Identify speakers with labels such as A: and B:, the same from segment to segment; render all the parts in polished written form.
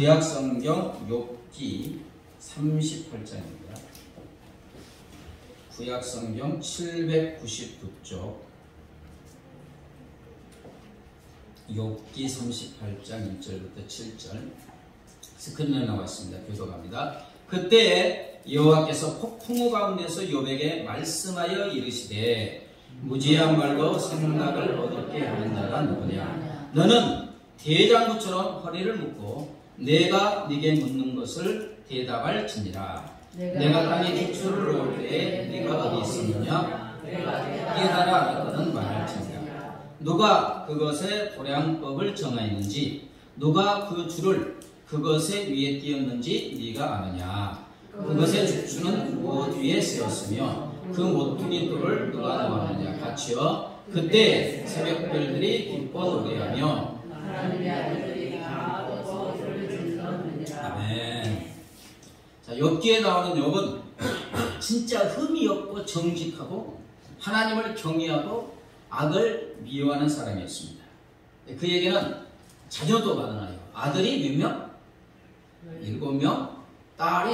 A: 구약성경 욥기 38장입니다. 구약성경 799쪽 욥기 38장 1절부터 7절 스크린에 나왔습니다. 교독합니다. 그때 여호와께서 폭풍우 가운데서 욥에게 말씀하여 이르시되 무지한 말로 생각을 얻게 하는 자가 누구냐. 너는 대장부처럼 허리를 묶고 내가 네게 묻는 것을 대답할지니라. 내가 땅에 기초를 놓을 때에 네가 어디 있었느냐. 깨달아 알았거든 말할지니라. 누가 그것의 도량법을 정하였는지 누가 그 줄을 그것의 위에 띄었는지 네가 아느냐. 그것의 주추는 무엇 위에 세웠으며 그 모퉁이 돌을 누가 놓았느냐. 같이요. 그때 새벽별들이 기뻐 노래하며 아멘. 자, 욥기에 나오는 욥은 진짜 흠이 없고 정직하고 하나님을 경외하고 악을 미워하는 사람이었습니다. 그에게는 자녀도 많아요. 아들이 몇 명? 7명, 딸이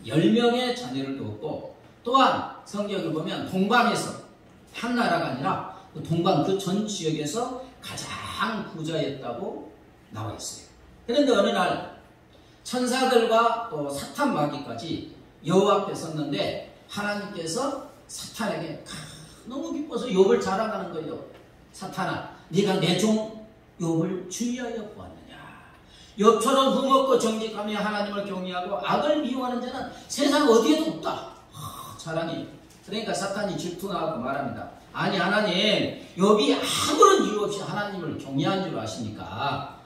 A: 10명의 자녀를 두었고, 또한 성경을 보면 동방에서 한 나라가 아니라 동방 그 전 지역에서 가장 부자였다고 나와 있어요. 그런데 어느 날 천사들과 또 사탄 마귀까지 여호와 앞에 섰는데 하나님께서 사탄에게 너무 기뻐서 욥을 자랑하는 거예요. 사탄아, 네가 내 종 욥을 주의하여 보았느냐. 욥처럼 흠없고 정직하며 하나님을 경외하고 악을 미워하는 자는 세상 어디에도 없다. 자랑이. 그러니까 사탄이 질투나고 말합니다. 아니 하나님, 욥이 아무런 이유 없이 하나님을 경외한 줄 아십니까?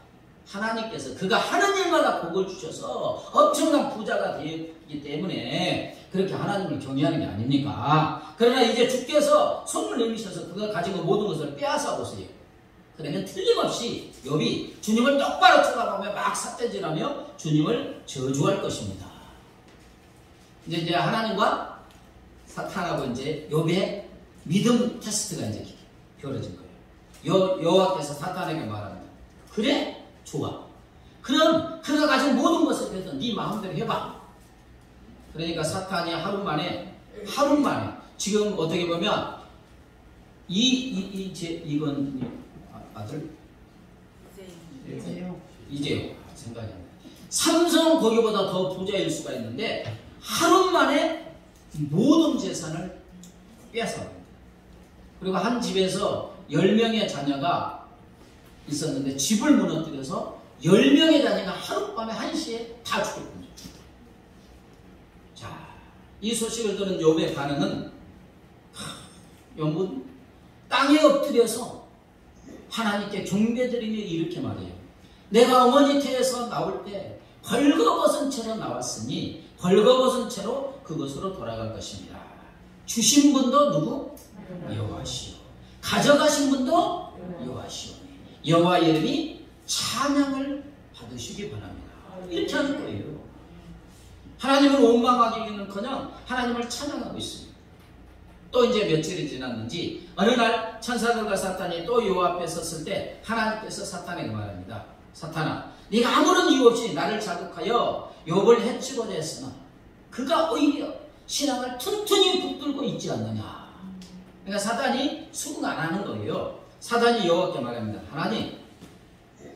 A: 하나님께서 그가 하는 일마다 복을 주셔서 엄청난 부자가 되기 때문에 그렇게 하나님을 경외하는 게 아닙니까? 그러나 이제 주께서 손을 내미셔서 그가 가진 모든 것을 빼앗아 오세요. 그러면 틀림없이 욥이 주님을 똑바로 쳐다보며 막 삿대질하며 주님을 저주할 것입니다. 이제 하나님과 사탄하고 이제 욥의 믿음 테스트가 이제 벌어진 거예요. 여호와께서 사탄에게 말합니다. 그래? 좋아. 그럼 그가 가진 모든 것에 대해서 네 마음대로 해봐. 그러니까 사탄이 하루 만에 지금 어떻게 보면 이건 아들 이제요. 생각이 안 나요. 삼성 거기보다 더 부자일 수가 있는데 하루 만에 모든 재산을 빼앗아갑니다. 그리고 한 집에서 10명의 자녀가 있었는데 집을 무너뜨려서 10명의 자녀가 하룻밤에 1시에 다 죽었군요. 자, 이 소식을 들은 욥의 반응은 욥은 땅에 엎드려서 하나님께 경배드리며 이렇게 말해요. 내가 어머니 태에서 나올 때 벌거벗은 채로 나왔으니 벌거벗은 채로 그것으로 돌아갈 것입니다. 주신 분도 누구? 여호와시오. 가져가신 분도 여호와시오. 여호와 이름이 찬양을 받으시기 바랍니다. 이렇게 하는 거예요. 하나님을 원망하기는커녕 하나님을 찬양하고 있습니다. 또 이제 며칠이 지났는지 어느 날 천사들과 사탄이 또 여호와 앞에 섰을 때 하나님께서 사탄에게 말합니다. 사탄아, 네가 아무런 이유 없이 나를 자극하여 욥을 해치고자 했으나 그가 오히려 신앙을 튼튼히 붙들고 있지 않느냐. 그러니까 사탄이 수긍 안 하는 거예요. 사탄이 여호와께 말합니다. 하나님,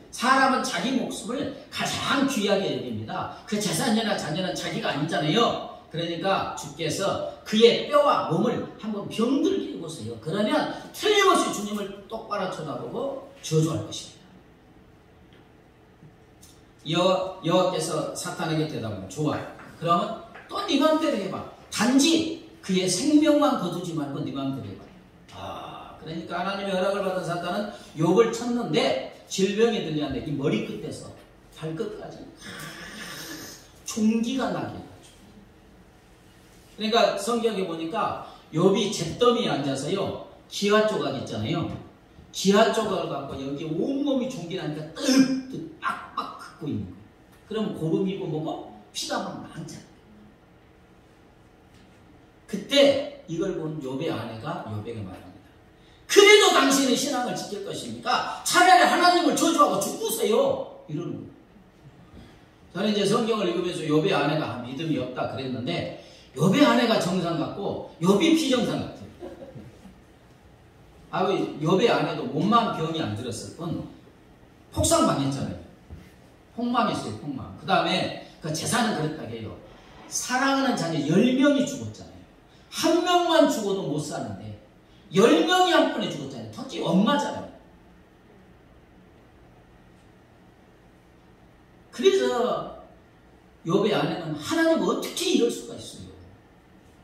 A: 사람은 자기 목숨을 가장 귀하게 여깁니다. 그 재산이나 자녀는 자기가 아니잖아요. 그러니까 주께서 그의 뼈와 몸을 한번 병들게 해보세요. 그러면 틀림없이 주님을 똑바로 쳐다보고 저주할 것입니다. 여호와께서 사탄에게 대답하면 좋아. 그러면 또 네 마음대로 해봐. 단지 그의 생명만 거두지 말고 네 마음대로 해봐. 그러니까 하나님의 허락을 받은 사탄은 욥을 쳤는데 질병이 들렸는데 이 머리끝에서 발끝까지 총기가 나게 해가지고. 그러니까 성경에 보니까 욥이 잿더미에 앉아서요 기와 조각 있잖아요. 기와 조각을 갖고 여기 온몸이 총기 나니까 뜨뜻 빡빡 긋고 있는 거예요. 그럼 고름이고 뭐고 피가 막 많잖아요. 그때 이걸 본 욥의 아내가 욥에게 말합니다. 그래도 당신의 신앙을 지킬 것입니까? 차라리 하나님을 저주하고 죽으세요. 이러는 거예요. 저는 이제 성경을 읽으면서 욥의 아내가 믿음이 없다 그랬는데 욥의 아내가 정상 같고 욥이 비정상 같아요. 욥의 아내도 몸만 병이 안 들었을 뿐 폭삭망했잖아요. 폭망했어요. 폭망. 그 다음에 그 재산은 그랬다고 해요. 사랑하는 자녀 10명이 죽었잖아요. 한 명만 죽어도 못 사는데 10명이 한 번에 죽었잖아요. 특히 엄마잖아요. 그래서 욥의 아내는 하나님 어떻게 이럴 수가 있어요?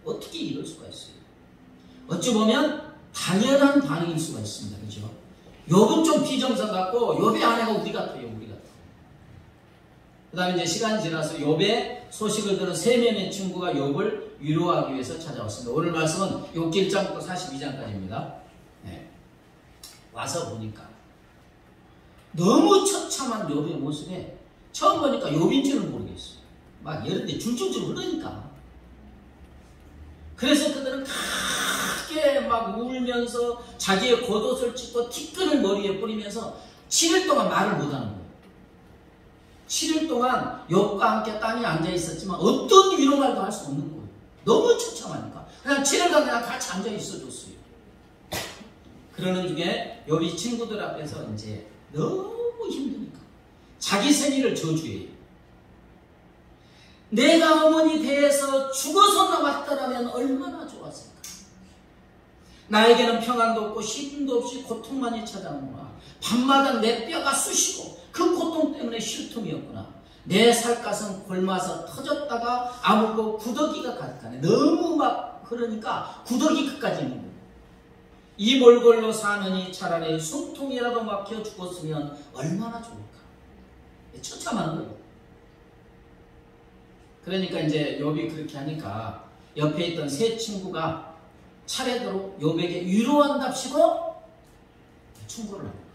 A: 어떻게 이럴 수가 있어요? 어찌 보면 당연한 반응일 수가 있습니다. 그죠? 욥은 좀 비정상 같고 욥의 아내가 우리 같아요. 우리 같아요. 그 다음에 이제 시간이 지나서 욥의 소식을 들은 3명의 친구가 욥을 위로하기 위해서 찾아왔습니다. 오늘 말씀은 욥기 1장부터 42장까지입니다. 네. 와서 보니까 너무 처참한 욥의 모습에 처음 보니까 욥인 줄은 모르겠어요. 막 예른데 줄줄줄 흐르니까. 그래서 그들은 크게 막 울면서 자기의 겉옷을 찢고 티끈을 머리에 뿌리면서 7일 동안 말을 못하는 거예요. 7일 동안 욥과 함께 땅에 앉아 있었지만 어떤 위로 말도 할 수 없는 거예요. 너무 처참하니까. 그냥 7일간 그냥 같이 앉아 있어줬어요. 그러는 중에 욥이 친구들 앞에서 이제 너무 힘드니까 자기 생일을 저주해요. 내가 어머니 배에서 죽어서 나왔더라면 얼마나 좋았을까. 나에게는 평안도 없고 쉼도 없이 고통만이 찾아오구나. 밤마다 내 뼈가 쑤시고 그 고통 때문에 쉴 틈이 없구나. 내 살갗은 골마서 터졌다가 아물고 구더기가 가득하네. 너무 막 그러니까 구더기 끝까지 있는 거예요. 이 몰골로 사느니 차라리 숨통이라도 막혀 죽었으면 얼마나 좋을까. 처참한 거예요. 그러니까 이제 욥이 그렇게 하니까 옆에 있던 세 친구가 차례대로 욥에게 위로한답시고 충고를 합니다.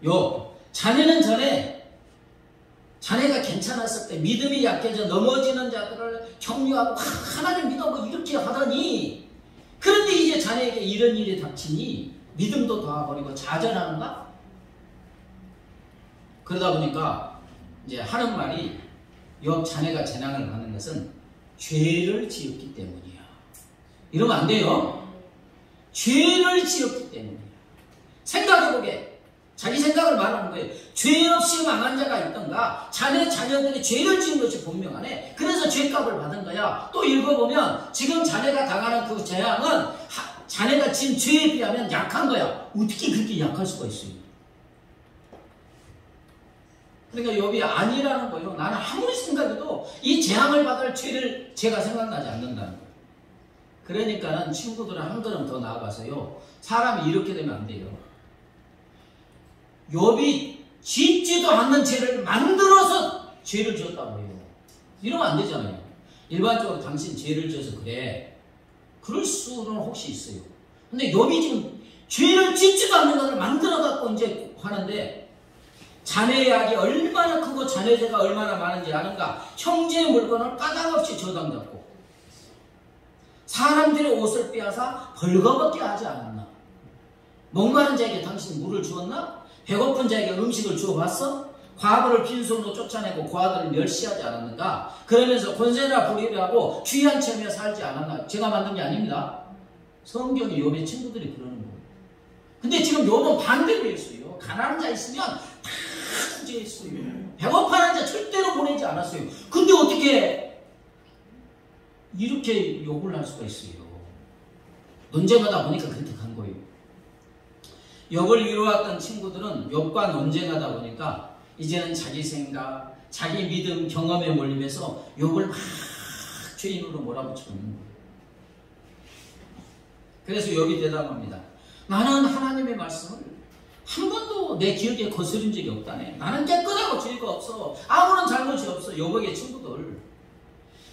A: 욥, 자네는 전에 자네가 괜찮았을 때 믿음이 약해져 넘어지는 자들을 격려하고 하나님 믿어 뭐 이렇게 하더니 그런데 이제 자네에게 이런 일이 닥치니 믿음도 놔버리고 좌절하는가? 그러다 보니까 이제 하는 말이 욥 자네가 재난을 받는 것은 죄를 지었기 때문이야. 이러면 안 돼요. 죄를 지었기 때문이야. 생각해보게. 자기 생각을 말하는 거예요. 죄 없이 망한 자가 있던가 자네 자녀들이 죄를 지은 것이 분명하네. 그래서 죄값을 받은 거야. 또 읽어보면 지금 자네가 당하는 그 재앙은 자네가 지은 죄에 비하면 약한 거야. 어떻게 그렇게 약할 수가 있어요? 그러니까 욥이 아니라는 거예요. 나는 아무리 생각해도 이 재앙을 받을 죄를 제가 생각나지 않는다는 거예요. 그러니까는 친구들은 한 걸음 더 나아가서요. 사람이 이렇게 되면 안 돼요. 욥이 짓지도 않는 죄를 만들어서 죄를 지었다고 해요. 이러면 안 되잖아요. 일반적으로 당신 죄를 지어서 그래. 그럴 수는 혹시 있어요. 근데 욥이 지금 죄를 짓지도 않는 것을 만들어갖고 이제 하는데 자네의 악이 얼마나 크고 자네 죄가 얼마나 많은지 아는가. 형제의 물건을 까닭없이 저당잡고 사람들의 옷을 빼앗아 벌거벗게 하지 않았나. 목마른 자에게 당신 물을 주었나? 배고픈 자에게 음식을 주어봤어? 과부를 빈손으로 쫓아내고 고아들을 멸시하지 않았는가? 그러면서 권세나 불의하고 귀한 채며 살지 않았나? 제가 만든 게 아닙니다. 성경이 욥의 친구들이 그러는 거예요. 근데 지금 욥은 반대로 했어요. 가난한 자 있으면 다 구제했어요. 배고파하는 자 절대로 보내지 않았어요. 근데 어떻게 이렇게 욕을 할 수가 있어요? 논쟁하다 보니까 그렇게 간 거예요. 욥을 위로했던 친구들은 욥과 논쟁하다 보니까 이제는 자기 생각, 자기 믿음, 경험에 몰리면서 욥을 막 죄인으로 몰아붙이고 있는 거예요. 그래서 욥이 대답합니다. 나는 하나님의 말씀을 한 번도 내 기억에 거스린 적이 없다네. 나는 깨끗하고 죄가 없어. 아무런 잘못이 없어. 욥에게 친구들.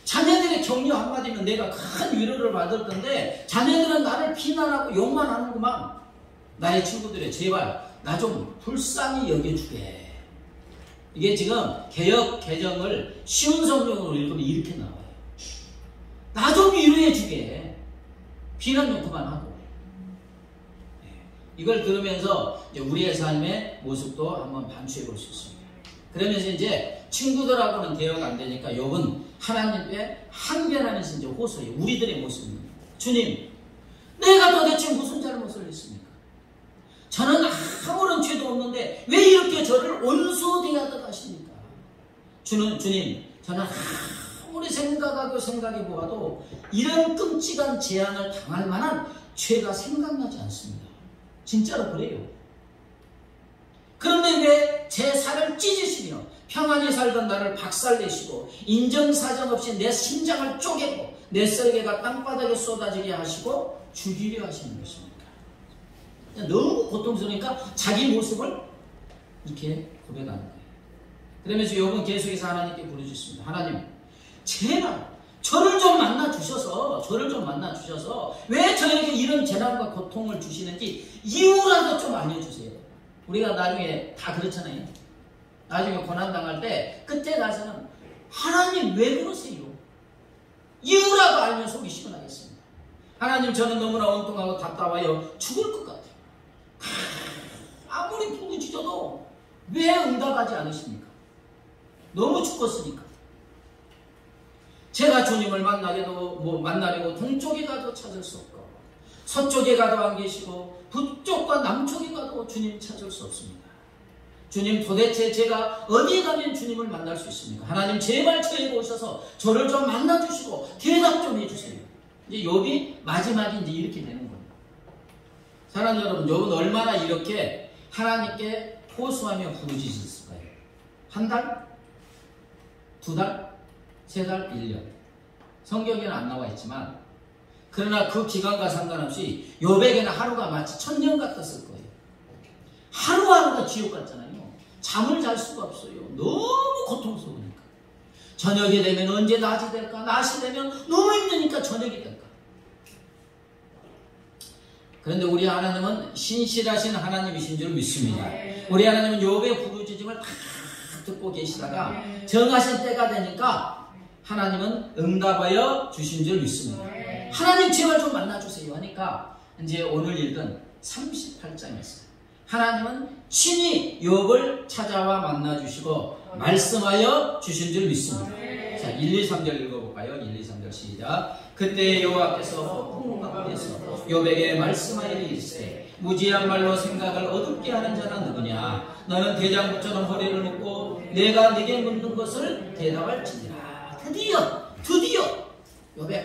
A: 자네들의 격려 한마디면 내가 큰 위로를 받을 건데 자네들은 나를 비난하고 욕만 하는구만. 나의 친구들의 제발 나 좀 불쌍히 여겨주게. 이게 지금 개역 개정을 쉬운 성경으로 읽으면 이렇게 나와요. 나 좀 위로해주게. 비난 좀 그만하고. 이걸 들으면서 이제 우리의 삶의 모습도 한번 반추해 볼 수 있습니다. 그러면서 이제 친구들하고는 대화가 안 되니까 욥은 하나님께 항변하면서 이제 호소해요. 우리들의 모습입니다. 주님, 내가 도대체 무슨 잘못을 했습니까? 저는 아무런 죄도 없는데 왜 이렇게 저를 원수대하듯 하십니까? 주님, 저는 아무리 생각해 보아도 이런 끔찍한 재앙을 당할 만한 죄가 생각나지 않습니다. 진짜로 그래요. 그런데 왜 제 살을 찢으시며 평안히 살던 나를 박살내시고 인정사정 없이 내 심장을 쪼개고 내 썰개가 땅바닥에 쏟아지게 하시고 죽이려 하시는 것입니까? 너무 고통스러우니까 자기 모습을 이렇게 고백하는 거예요. 그러면서 욥은 계속해서 하나님께 부르짖습니다. 하나님, 제발 저를 좀 만나 주셔서 왜 저에게 이런 재난과 고통을 주시는지 이유라도 좀 알려주세요. 우리가 나중에 다 그렇잖아요. 나중에 고난당할 때 그때 가서는 하나님 왜 그러세요? 이유라도 알면 속이 시원하겠습니다. 하나님, 저는 너무나 엉뚱하고 답답하여 죽을 것 같아요. 아무리 부르짖어도 왜 응답하지 않으십니까? 너무 죽었으니까. 제가 주님을 만나려고 동쪽에 가도 찾을 수 없고 서쪽에 가도 안 계시고 북쪽과 남쪽에 가도 주님 찾을 수 없습니다. 주님, 도대체 제가 어디에 가면 주님을 만날 수 있습니까? 하나님, 제발 저에게 오셔서 저를 좀 만나주시고 대답 좀 해주세요. 이제 욥이 마지막에 이제 이렇게 되는 거예요. 사랑하는 여러분, 욥은 얼마나 이렇게 하나님께 호소하며 부르짖었을까요? 한 달? 2달? 3달? 1년. 성경에는 안 나와 있지만 그러나 그 기간과 상관없이 욥에게는 하루가 마치 1000년 같았을 거예요. 하루하루가 지옥 같잖아요. 잠을 잘 수가 없어요. 너무 고통스러우니까. 저녁이 되면 언제 낮이 될까? 낮이 되면 너무 힘드니까 저녁이 될까? 그런데 우리 하나님은 신실하신 하나님이신 줄 믿습니다. 우리 하나님은 욥의 부르짖음을 다 듣고 계시다가 정하신 때가 되니까 하나님은 응답하여 주신 줄 믿습니다. 하나님, 제발 좀 만나주세요 하니까 이제 오늘 읽은 38장이었어요. 하나님은 친히 욥을 찾아와 만나주시고 말씀하여 주신 줄 믿습니다. 자, 1, 2, 3절 읽어볼까요? 1, 2, 3절 시작. 그때 여호와께서 폭풍 가운데서 욥에게 말씀하여 이르시되 무지한 말로 생각을 어둡게 하는 자는 누구냐? 너는 대장부처럼 허리를 묶고 내가 네게 묻는 것을 대답할지니라. 드디어 욥의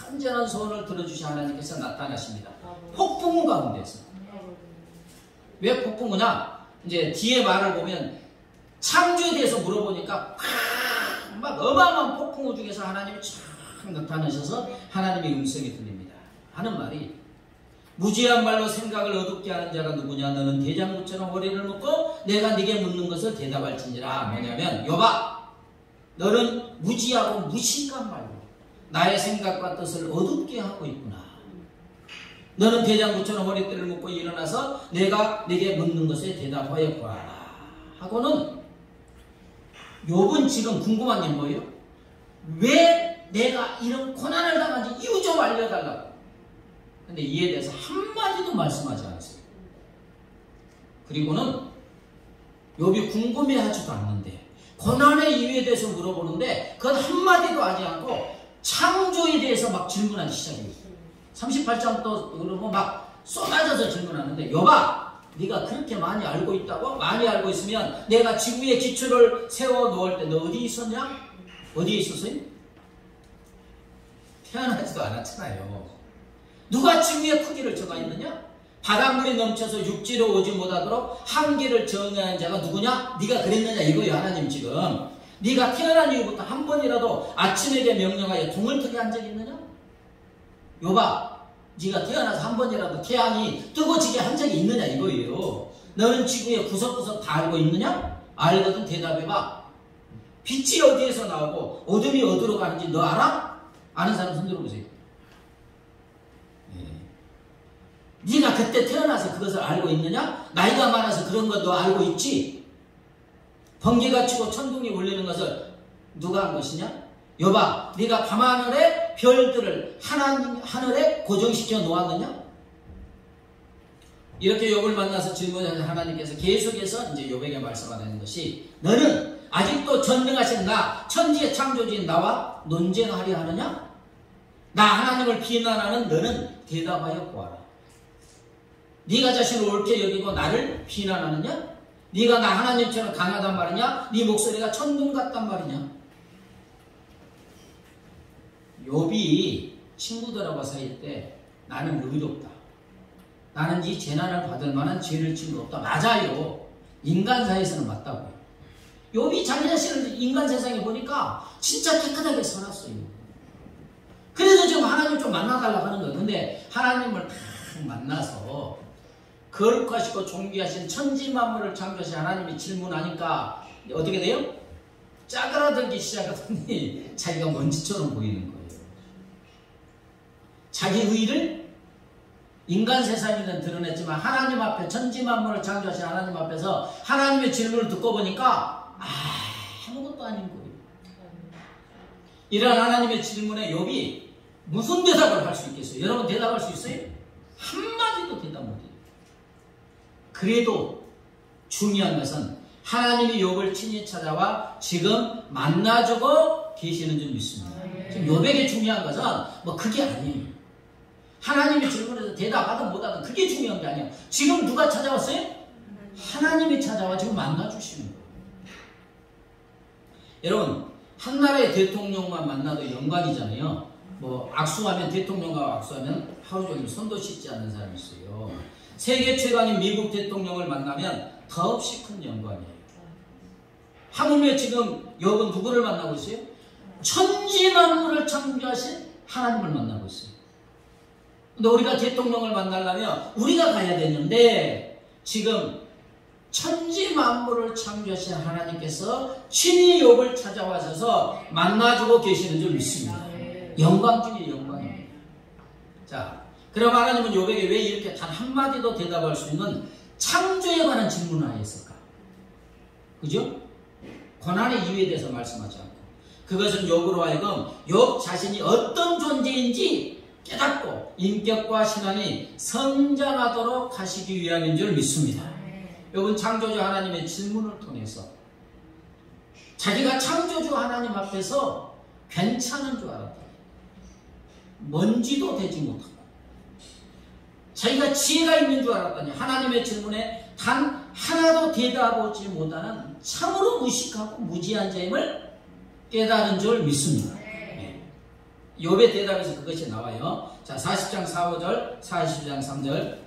A: 간절한 소원을 들어주신 하나님께서 나타나십니다. 폭풍 가운데서. 왜 폭풍우냐? 이제 뒤에 말을 보면 창조에 대해서 물어보니까 막 어마어마한 폭풍우 중에서 하나님이 쫙 나타나셔서 하나님의 음성이 들립니다. 하는 말이 무지한 말로 생각을 어둡게 하는 자가 누구냐? 너는 대장부처럼 허리를 묶고 내가 네게 묻는 것을 대답할지니라. 뭐냐면 욥아, 너는 무지하고 무식한 말로 나의 생각과 뜻을 어둡게 하고 있구나. 너는 대장부처럼 허리띠를 묶고 일어나서 내가 네게 묻는 것에 대답하여 보아라. 하고는 욥은 지금 궁금한 게 뭐예요? 왜 내가 이런 고난을 당한지 이유 좀 알려달라고. 근데 이에 대해서 한마디도 말씀하지 않았어요. 그리고는 욥이 궁금해하지도 않는데 고난의 이유에 대해서 물어보는데 그건 한마디도 하지 않고 창조에 대해서 막 질문하기 시작해요. 38장 또 그러면 막 쏟아져서 질문하는데 욥아, 네가 그렇게 많이 알고 있다고? 많이 알고 있으면 내가 지구의 기초를 세워 놓을 때 너 어디 있었냐? 어디에 있었어요? 태어나지도 않았잖아요. 누가 지구의 크기를 정하였느냐? 바닷물이 넘쳐서 육지로 오지 못하도록 한계를 정하는 자가 누구냐? 네가 그랬느냐 이거예요. 하나님 지금 네가 태어난 이후부터 한 번이라도 아침에게 명령하여 동을 트게 한 적이 있느냐? 욥아, 네가 태어나서 한 번이라도 태양이 뜨거지게 한 적이 있느냐 이거예요. 너는 지구의 구석구석 다 알고 있느냐? 알거든 대답해봐. 빛이 어디에서 나오고 어둠이 어디로 가는지 너 알아? 아는 사람 손 들어보세요. 네가 그때 태어나서 그것을 알고 있느냐? 나이가 많아서 그런 거 너 알고 있지? 번개가 치고 천둥이 울리는 것을 누가 한 것이냐? 욥아, 네가 밤하늘의 별들을 하늘에 고정시켜 놓았느냐? 이렇게 욥을 만나서 질문하는 하나님께서 계속해서 이제 욥에게 말씀하는 것이 너는 아직도 전능하신 나 천지의 창조주인 나와 논쟁하려 하느냐? 나 하나님을 비난하는 너는 대답하여 보아라. 네가 자신을 옳게 여기고 나를 비난하느냐? 네가 나 하나님처럼 강하단 말이냐? 네 목소리가 천둥 같단 말이냐? 욥이 친구들하고 사귈 때 나는 의롭다. 나는 이 재난을 받을 만한 죄를 지은 거 없다. 맞아요. 인간 사이에서는 맞다고요. 욥이 자기 자신을 인간 세상에 보니까 진짜 깨끗하게 살았어요. 그래서 지금 하나님 좀 만나달라고 하는 거예요. 근데 하나님을 딱 만나서 거룩하시고 존귀하신 천지 만물을 창조하신 하나님이 질문하니까 어떻게 돼요? 짜그라들기 시작하더니 자기가 먼지처럼 보이는 거예요. 자기 의의를 인간 세상에는 드러냈지만 하나님 앞에 천지 만물을 창조하신 하나님 앞에서 하나님의 질문을 듣고 보니까 아무것도 아닌 거예요. 이런 하나님의 질문에 욥이 무슨 대답을 할 수 있겠어요? 여러분 대답할 수 있어요? 한마디도 대답 못해요. 그래도 중요한 것은 하나님이 욥을 친히 찾아와 지금 만나주고 계시는 줄 믿습니다. 지금 욥에게 중요한 것은 뭐 그게 아니에요. 하나님의 질문에서 대답하든 못하든 그게 중요한 게 아니에요. 지금 누가 찾아왔어요? 하나님이 찾아와 지금 만나주시는 거예요. 여러분 한 나라의 대통령만 만나도 영광이잖아요. 뭐 악수하면 대통령과 악수하면 하루 종일 손도 씻지 않는 사람이 있어요. 세계 최강인 미국 대통령을 만나면 더없이 큰 영광이에요. 하물며 지금 욥은 누구를 만나고 있어요? 천지 만물을 창조하신 하나님을 만나고 있어요. 근데 우리가 대통령을 만나려면 우리가 가야 되는데 지금 천지 만물을 창조하신 하나님께서 친히 욥을 찾아와셔서 만나주고 계시는 줄 믿습니다. 영광 중에 영광입니다. 자, 그럼 하나님은 욥에게 왜 이렇게 단 한마디도 대답할 수 있는 창조에 관한 질문을 하였을까? 그죠? 고난의 이유에 대해서 말씀하지 않고 그것은 욥으로 하여금 욥 자신이 어떤 존재인지 깨닫고 인격과 신앙이 성장하도록 하시기 위함인 줄 믿습니다. 욥은 창조주 하나님의 질문을 통해서 자기가 창조주 하나님 앞에서 괜찮은 줄 알았다. 먼지도 되지 못하고 자기가 지혜가 있는 줄 알았더니 하나님의 질문에 단 하나도 대답하지 못하는 참으로 무식하고 무지한 자임을 깨달은 줄 믿습니다. 욥의 대답에서 그것이 나와요. 자, 40장 4절, 40장 3절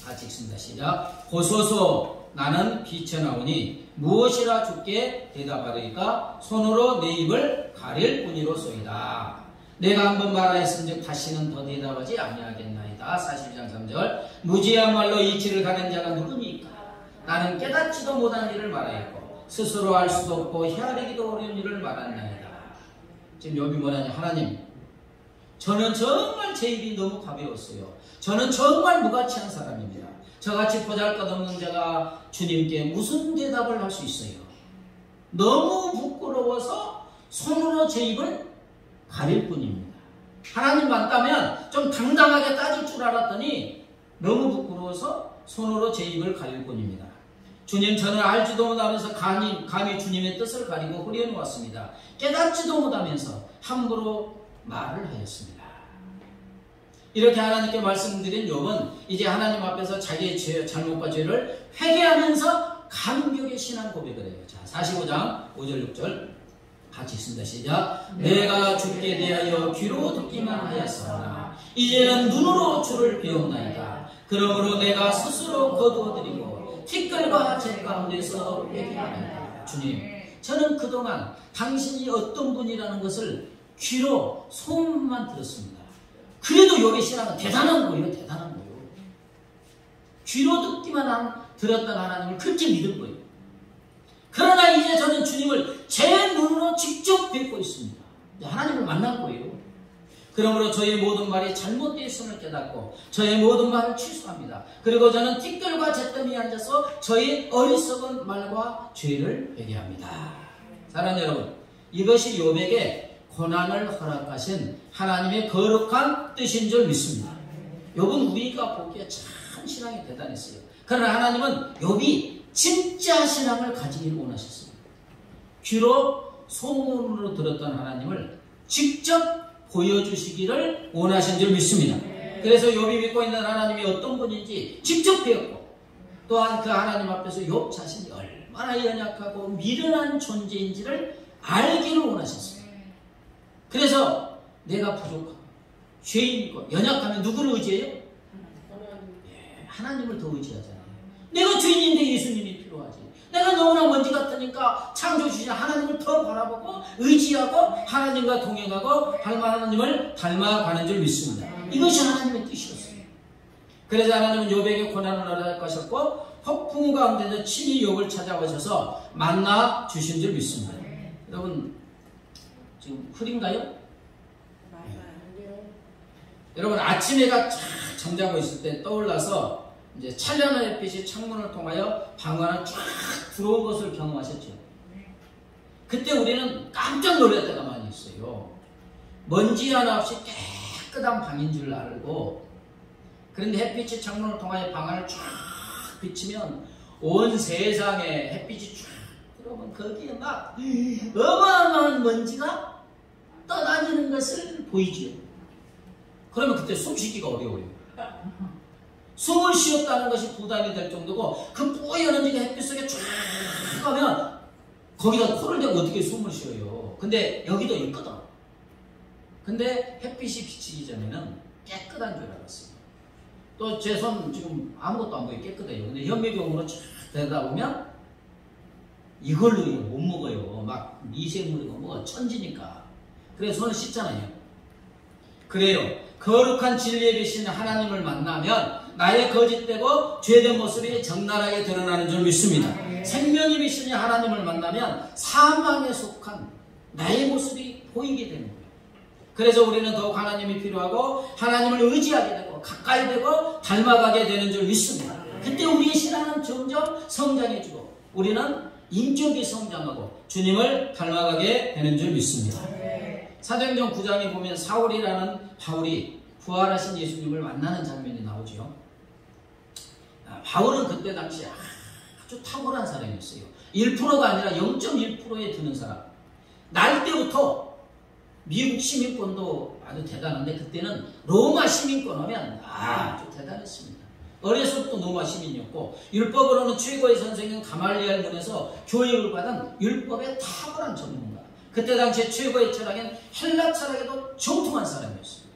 A: 같이 읽습니다. 시작. 보소서 나는 비쳐나오니 무엇이라 주께 대답하리까? 손으로 내 입을 가릴 뿐이로소이다. 내가 한번 말하였은즉 다시는 더 대답하지 아니하겠나이다. 42장 3절. 무지한 말로 이치를 가는 자가 누구니까? 나는 깨닫지도 못한 일을 말하였고 스스로 알 수도 없고 헤아리기도 어려운 일을 말한나이다. 지금 욥이 뭐라냐? 하나님, 저는 정말 제 일이 너무 가벼웠어요. 저는 정말 무가치한 사람입니다. 저같이 보잘것없는 자가 주님께 무슨 대답을 할 수 있어요? 너무 부끄러워서 손으로 제 입을 가릴 뿐입니다. 하나님 맞다면 좀 당당하게 따질 줄 알았더니 너무 부끄러워서 손으로 제 입을 가릴 뿐입니다. 주님, 저는 알지도 못하면서 감히 주님의 뜻을 가리고 흐려놓았습니다. 깨닫지도 못하면서 함부로 말을 하였습니다. 이렇게 하나님께 말씀드린 욥은 이제 하나님 앞에서 자기의 잘못과 죄를 회개하면서 감격의 신앙 고백을 해요. 자, 45장 5절 6절 같이 있습니다. 시작. 내가 주께 대하여 귀로 듣기만 하였으나 이제는 눈으로 주를 배웠나이다. 그러므로 내가 스스로 거두어드리고 티끌과 재 가운데서 회개하나이다. 주님, 저는 그동안 당신이 어떤 분이라는 것을 귀로 소문만 들었습니다. 그래도 욥의 신앙은 대단한 거예요. 대단한 거예요. 귀로 듣기만 들었던 하나님을 그렇게 믿은 거예요. 그러나 이제 저는 주님을 제 눈으로 직접 뵙고 있습니다. 하나님을 만난 거예요. 그러므로 저의 모든 말이 잘못되어 있음을 깨닫고 저의 모든 말을 취소합니다. 그리고 저는 티끌과 잿더미에 앉아서 저의 어리석은 말과 죄를 회개합니다. 사랑하는 여러분, 이것이 욥에게 고난을 허락하신 하나님의 거룩한 뜻인 줄 믿습니다. 욥은 우리가 보기에 참 참 신앙이 대단했어요. 그러나 하나님은 욥이 진짜 신앙을 가지기를 원하셨어요. 귀로 소문으로 들었던 하나님을 직접 보여주시기를 원하신 줄 믿습니다. 그래서 욥이 믿고 있는 하나님이 어떤 분인지 직접 배웠고, 또한 그 하나님 앞에서 욥 자신이 얼마나 연약하고 미련한 존재인지를 알기를 원하셨어요. 그래서 내가 부족하고 죄인이고 연약하면 누구를 의지해요? 하나님을 더 의지하잖아요. 내가 죄인인데 예수님이 필요하지. 내가 너무나 먼지 같으니까 창조주신 하나님을 더 바라보고 의지하고 하나님과 동행하고 하나님을 닮아가는 줄 믿습니다. 이것이 하나님의 뜻이었어요. 그래서 하나님은 욥에게 고난을 허락하셨고 폭풍 가운데서 친히 욥을 찾아오셔서 만나 주신 줄 믿습니다. 여러분 지금 흐린가요? 여러분 아침 해가 쫙 잠자고 있을 때 떠올라서 이제 찬란한 햇빛이 창문을 통하여 방 안에 쫙 들어온 것을 경험하셨죠. 그때 우리는 깜짝 놀랄 때가 많이 있어요. 먼지 하나 없이 깨끗한 방인 줄 알고, 그런데 햇빛이 창문을 통하여 방 안을 쫙 비치면 온 세상에 햇빛이 쫙 들어오면 거기에 막 어마어마한 먼지가 떠다니는 것을 보이지요. 그러면 그때 숨쉬기가 어려워요. 숨을 쉬었다는 것이 부담이 될 정도고, 그 뿌연 먼지가 햇빛 속에 쫙 가면 거기다 코를 대고 어떻게 숨을 쉬어요. 근데 여기도 있거든. 근데 햇빛이 비치기 전에는 깨끗한 줄 알았어요. 또 제 손 지금 아무것도 안 보여 깨끗해요. 근데 현미경으로 쫙 대다 보면 이걸로 못 먹어요. 막 미생물이고 뭐가 천지니까. 그래서 손을 씻잖아요. 그래요. 거룩한 진리의 빛인 하나님을 만나면 나의 거짓되고 죄된 모습이 적나라하게 드러나는 줄 믿습니다. 생명의 빛인 하나님을 만나면 사망에 속한 나의 모습이 보이게 되는 거예요. 그래서 우리는 더욱 하나님이 필요하고 하나님을 의지하게 되고 가까이 되고 닮아가게 되는 줄 믿습니다. 그때 우리의 신앙은 점점 성장해지고 우리는 인격이 성장하고 주님을 닮아가게 되는 줄 믿습니다. 사도행전 9장에 보면 사울이라는 바울이 부활하신 예수님을 만나는 장면이 나오죠. 바울은 그때 당시에 아주 탁월한 사람이었어요. 1%가 아니라 0.1%에 드는 사람. 날 때부터 미국 시민권도 아주 대단한데 그때는 로마 시민권 하면 아주 대단했습니다. 어려서부터 로마 시민이었고 율법으로는 최고의 선생인 가말리엘 문에서 교육을 받은 율법의 탁월한 전문가. 그때 당시에 최고의 철학인 헬라 철학에도 정통한 사람이었어요.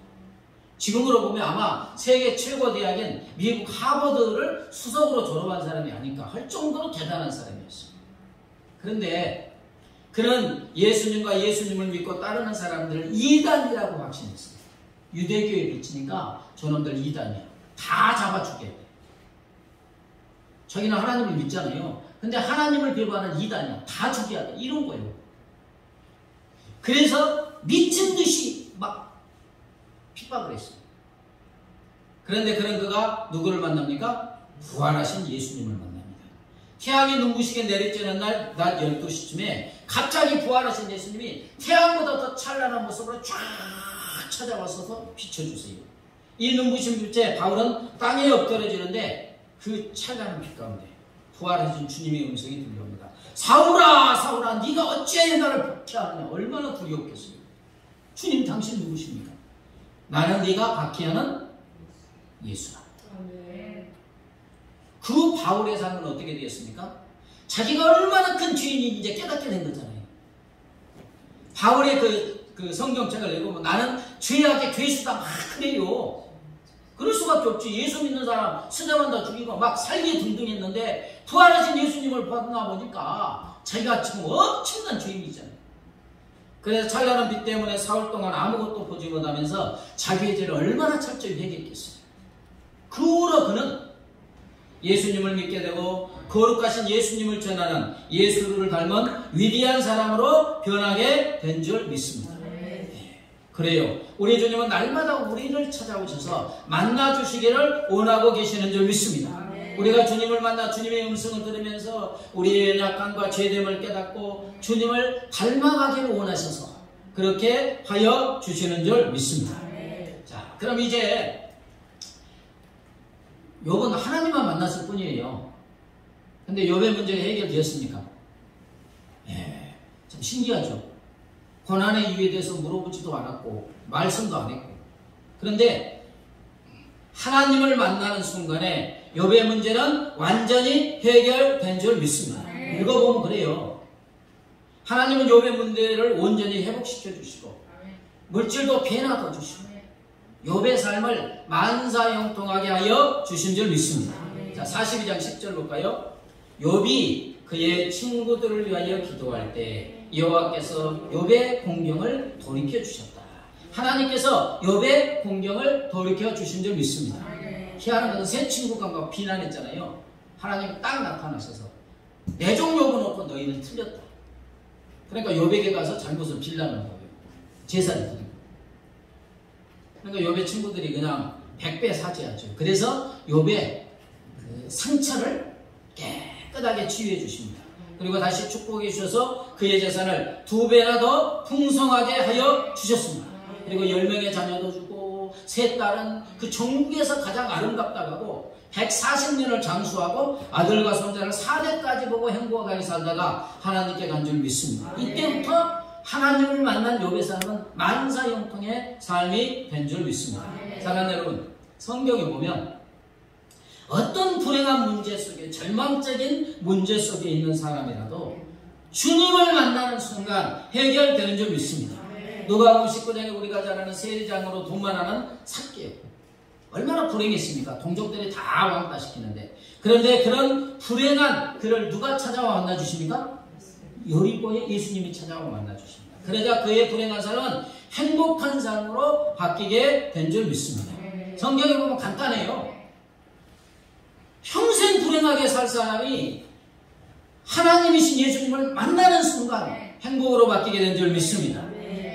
A: 지금으로 보면 아마 세계 최고 대학인 미국 하버드를 수석으로 졸업한 사람이 아닐까 할 정도로 대단한 사람이었어요. 그런데 그는 예수님과 예수님을 믿고 따르는 사람들을 이단이라고 확신했어요. 유대교에 비치니까 저놈들 이단이야. 다 잡아 죽여야 돼. 저기는 하나님을 믿잖아요. 근데 하나님을 배반하는 이단이야. 다 죽여야 돼. 이런 거예요. 그래서 미친 듯이 막 핍박을 했어요. 그런데 그런 그가 누구를 만납니까? 부활하신 예수님을 만납니다. 태양이 눈부시게 내리쬐는 날 낮 12시쯤에 갑자기 부활하신 예수님이 태양보다 더 찬란한 모습으로 쫙 찾아와서 비춰주세요. 이 눈부신 빛에 바울은 땅에 엎드려지는데 그 찬란한 빛 가운데 부활하신 주님의 음성이 들려옵니다. 사울아 사울아 네가 어찌하여 나를 박해하느냐. 얼마나 두려웠겠어요. 주님 당신 누구십니까? 나는 네가 박해하는 예수라. 그 바울의 삶은 어떻게 되었습니까? 자기가 얼마나 큰 죄인인지 이제 깨닫게 된 거잖아요. 바울의 그 성경책을 읽으면 나는 죄악의 죄수다 막 그래요. 그럴 수밖에 없지. 예수 믿는 사람 스데반 다 죽이고 막 살기 등등했는데 부활하신 예수님을 만나 보니까 자기가 지금 엄청난 죄인이잖아요. 그래서 찬란한 빛 때문에 사흘 동안 아무것도 보지 못하면서 자기의 죄를 얼마나 철저히 회개했겠어요. 그 후로 그는 예수님을 믿게 되고 거룩하신 예수님을 전하는 예수를 닮은 위대한 사람으로 변하게 된 줄 믿습니다. 그래요. 우리 주님은 날마다 우리를 찾아오셔서 만나주시기를 원하고 계시는 줄 믿습니다. 우리가 주님을 만나 주님의 음성을 들으면서 우리의 약함과 죄됨을 깨닫고 주님을 닮아가기를 원하셔서 그렇게 하여 주시는 줄 믿습니다. 자, 그럼 이제 욥은 하나님만 만났을 뿐이에요. 근데 욥의 문제가 해결되었습니까? 예, 참 신기하죠. 고난의 이유에 대해서 물어보지도 않았고 말씀도 안 했고. 그런데 하나님을 만나는 순간에 욥의 문제는 완전히 해결된 줄 믿습니다. 읽어보면 그래요. 하나님은 욥의 문제를 온전히 회복시켜 주시고 물질도 배나도 주시고 욥의 삶을 만사형통하게 하여 주신 줄 믿습니다. 자, 42장 10절 볼까요? 욥이 그의 친구들을 위하여 기도할 때 여호와께서 욥의 공경을 돌이켜 주셨다. 하나님께서 욥의 공경을 돌이켜 주신 줄 믿습니다. 희한한 것은 세 친구가 비난했잖아요. 하나님이 딱 나타나셔서 내 종 욥은 없고 너희는 틀렸다. 그러니까 욥에게 가서 잘못을 빌라는 거예요. 제사를 드리고. 그러니까 욥의 친구들이 그냥 100배 사죄하죠. 그래서 욥의 그 상처를 깨끗하게 치유해 주십니다. 그리고 다시 축복해 주셔서 그의 재산을 2배나 더 풍성하게 하여 주셨습니다. 그리고 10명의 자녀도 주고 세 딸은 그 전국에서 가장 아름답다고 하고 140년을 장수하고 아들과 손자를 4대까지 보고 행복하게 살다가 하나님께 간 줄 믿습니다. 이때부터 하나님을 만난 욥의 삶은 만사형통의 삶이 된 줄 믿습니다. 사랑하는 여러분, 성경에 보면 어떤 불행한 문제 속에, 절망적인 문제 속에 있는 사람이라도 주님을 만나는 순간 해결되는 줄 믿습니다. 누가복음 19장에 우리가 잘 아는 세리장으로 돈만하는 삭개요. 얼마나 불행했습니까? 동족들이 다 왕따시키는데. 그런데 그런 불행한 그를 누가 찾아와 만나주십니까? 여리고에 예수님이 찾아와 만나주십니다. 그러자 그의 불행한 삶은 행복한 삶으로 바뀌게 된 줄 믿습니다. 성경에 보면 간단해요. 평생 불행하게 살 사람이 하나님이신 예수님을 만나는 순간 행복으로 바뀌게 된 줄 믿습니다.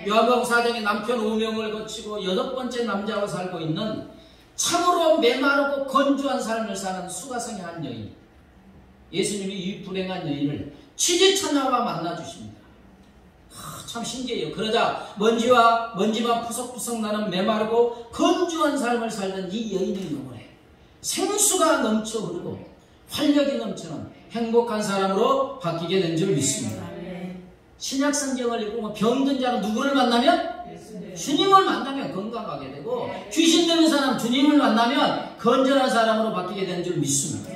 A: 요한복음 4장에 남편 5명을 거치고 8번째 남자와 살고 있는 참으로 메마르고 건조한 삶을 사는 수가성의 한 여인. 예수님이 이 불행한 여인을 취재 찾아와 만나주십니다. 참 신기해요. 그러자 먼지만 푸석푸석 나는 메마르고 건조한 삶을 살던 이 여인의 영혼에 생수가 넘쳐 흐르고 활력이 넘치는 행복한 사람으로 바뀌게 된 줄 믿습니다. 신약 성경을 읽고 병든 자는 누구를 만나면? 주님을 만나면 건강하게 되고 귀신 들린 사람 주님을 만나면 건전한 사람으로 바뀌게 된 줄 믿습니다.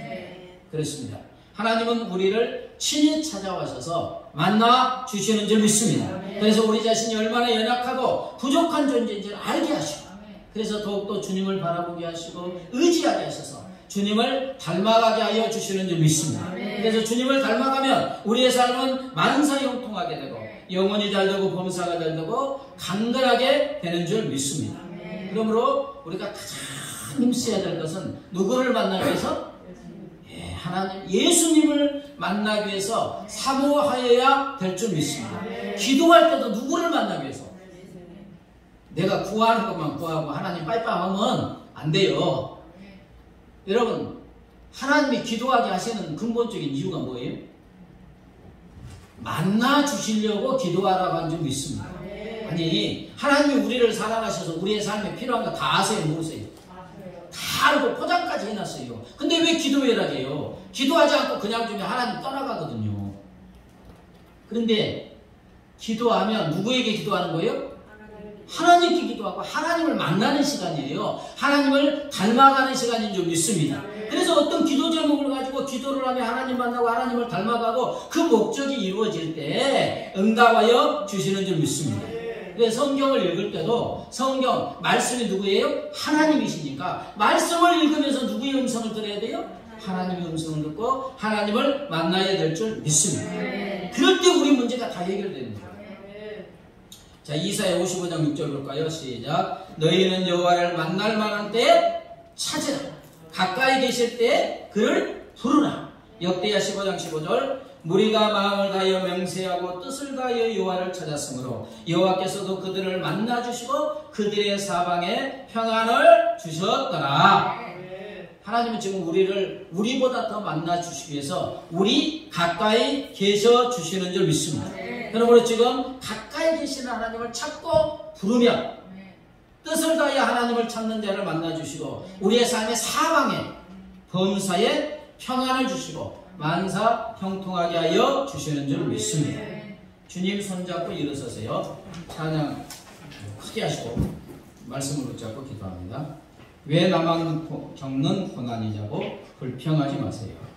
A: 그렇습니다. 하나님은 우리를 친히 찾아와셔서 만나 주시는 줄 믿습니다. 그래서 우리 자신이 얼마나 연약하고 부족한 존재인지를 알게 하시고 그래서 더욱더 주님을 바라보게 하시고 의지하게 하셔서 주님을 닮아가게 하여 주시는 줄 믿습니다. 그래서 주님을 닮아가면 우리의 삶은 만사형통하게 되고 영혼이 잘 되고 범사가 잘 되고 강건하게 되는 줄 믿습니다. 그러므로 우리가 가장 힘써야 될 것은 누구를 만나기 위해서? 하나님 예수님을 만나기 위해서 사모하여야 될 줄 믿습니다. 기도할 때도 누구를 만나기 위해서? 내가 구하는 것만 구하고 하나님 빠이빠이하면 안 돼요. 여러분, 하나님이 기도하게 하시는 근본적인 이유가 뭐예요? 만나 주시려고 기도하라고 한 줄 믿습니다. 아니, 하나님이 우리를 사랑하셔서 우리의 삶에 필요한 거 다 아세요? 모르세요? 다 알고 포장까지 해놨어요. 근데 왜 기도해라 해요? 기도하지 않고 그냥 주면 하나님 떠나가거든요. 그런데 기도하면 누구에게 기도하는 거예요? 하나님께 기도하고 하나님을 만나는 시간이에요. 하나님을 닮아가는 시간인 줄 믿습니다. 그래서 어떤 기도 제목을 가지고 기도를 하며 하나님 만나고 하나님을 닮아가고 그 목적이 이루어질 때 응답하여 주시는 줄 믿습니다. 그래서 성경을 읽을 때도 성경 말씀이 누구예요? 하나님이시니까 말씀을 읽으면서 누구의 음성을 들어야 돼요? 하나님의 음성을 듣고 하나님을 만나야 될 줄 믿습니다. 그럴 때 우리 문제가 다 해결되는 거예요. 자, 이사야 55장 6절 볼까요? 시작. 너희는 여호와를 만날 만한 때에 찾으라. 가까이 계실 때에 그를 부르라. 역대하 15장 15절. 무리가 마음을 다하여 명세하고 뜻을 다하여 여호와를 찾았으므로 여호와께서도 그들을 만나주시고 그들의 사방에 평안을 주셨더라. 하나님은 지금 우리보다 더 만나주시기 위해서 우리 가까이 계셔 주시는 줄 믿습니다. 그러므로 지금 가까이 계시는 하나님을 찾고 부르면 뜻을 다하여 하나님을 찾는 자를 만나주시고 우리의 삶의 사방에 범사에 평안을 주시고 만사 형통하게 하여 주시는 줄 믿습니다. 주님 손잡고 일어서세요. 찬양 크게 하시고 말씀을 붙잡고 기도합니다. 왜 나만 겪는 고난이냐고 불평하지 마세요.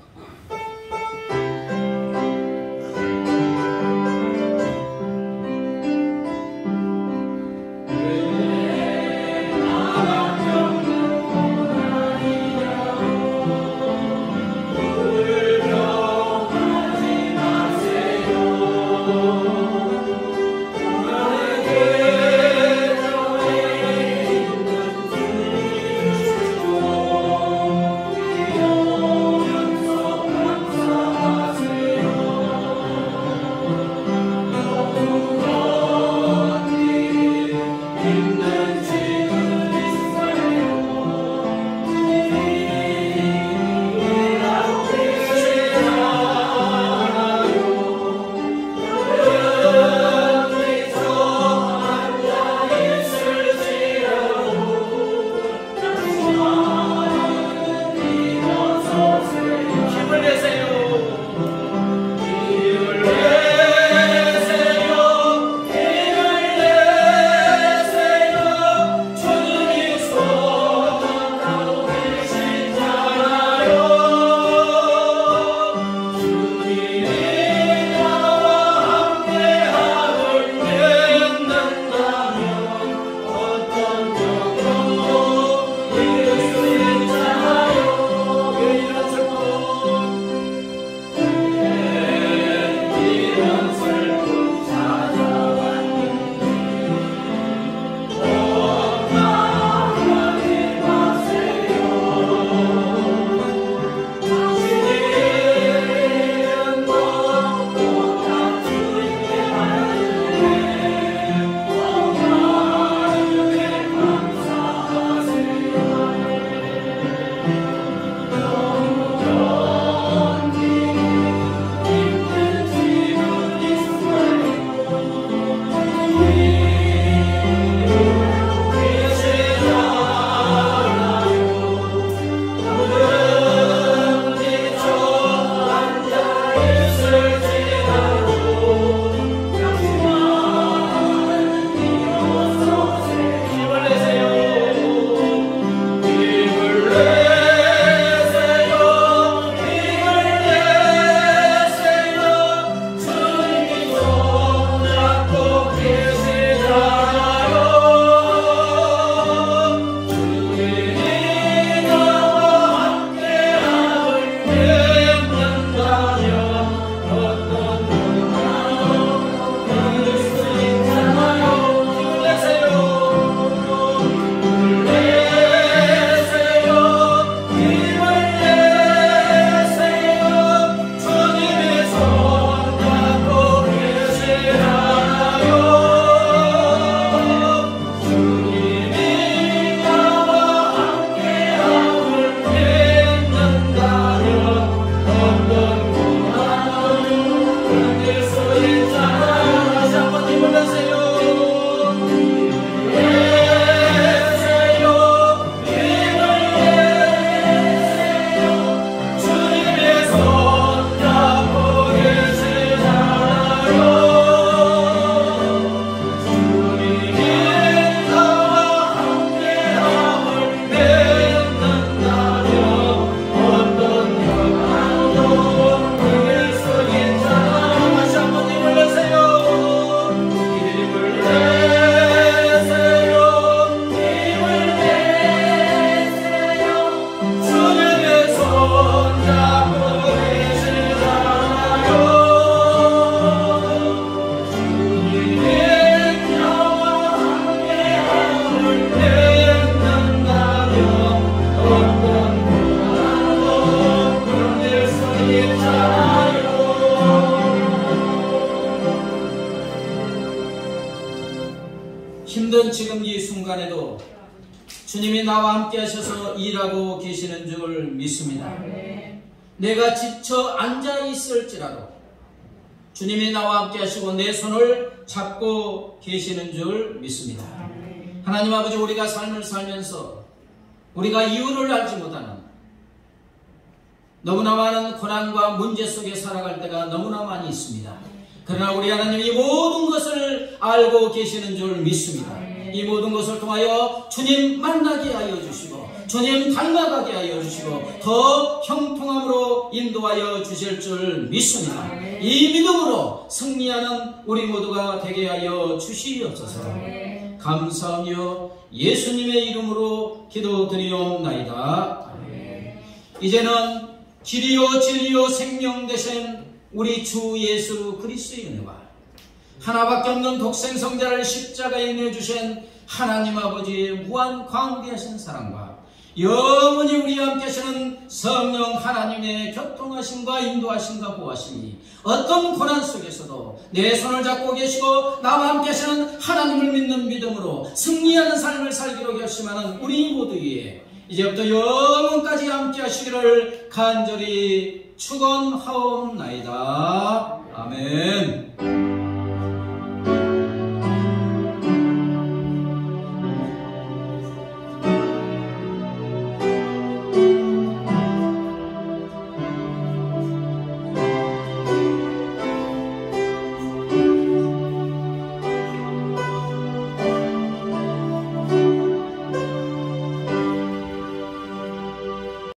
A: 힘든 지금 이 순간에도 주님이 나와 함께 하셔서 일하고 계시는 줄 믿습니다. 내가 지쳐 앉아 있을지라도 주님이 나와 함께 하시고 내 손을 잡고 계시는 줄 믿습니다. 하나님 아버지, 우리가 삶을 살면서 우리가 이유를 알지 못하는 너무나 많은 고난과 문제 속에 살아갈 때가 너무나 많이 있습니다. 그러나 우리 하나님이 모든 것을 알고 계시는 줄 믿습니다. 이 모든 것을 통하여 주님 만나게 하여 주시고 주님 닮아가게 하여 주시고 더 형통함으로 인도하여 주실 줄 믿습니다. 이 믿음으로 승리하는 우리 모두가 되게 하여 주시옵소서. 감사하며 예수님의 이름으로 기도드리옵나이다. 이제는 길이요 진리요 생명 되신 우리 주 예수 그리스도의 은혜와 하나밖에 없는 독생성자를 십자가에 내주신 하나님 아버지의 무한 광대하신 사랑과 영원히 우리와 함께 하시는 성령 하나님의 교통하심과 인도하심과 보호하심이 어떤 고난 속에서도 내 손을 잡고 계시고 나와 함께 하시는 하나님을 믿는 믿음으로 승리하는 삶을 살기로 결심하는 우리 모두 위에 이제부터 영원까지 함께 하시기를 간절히 축원하옵나이다. 아멘.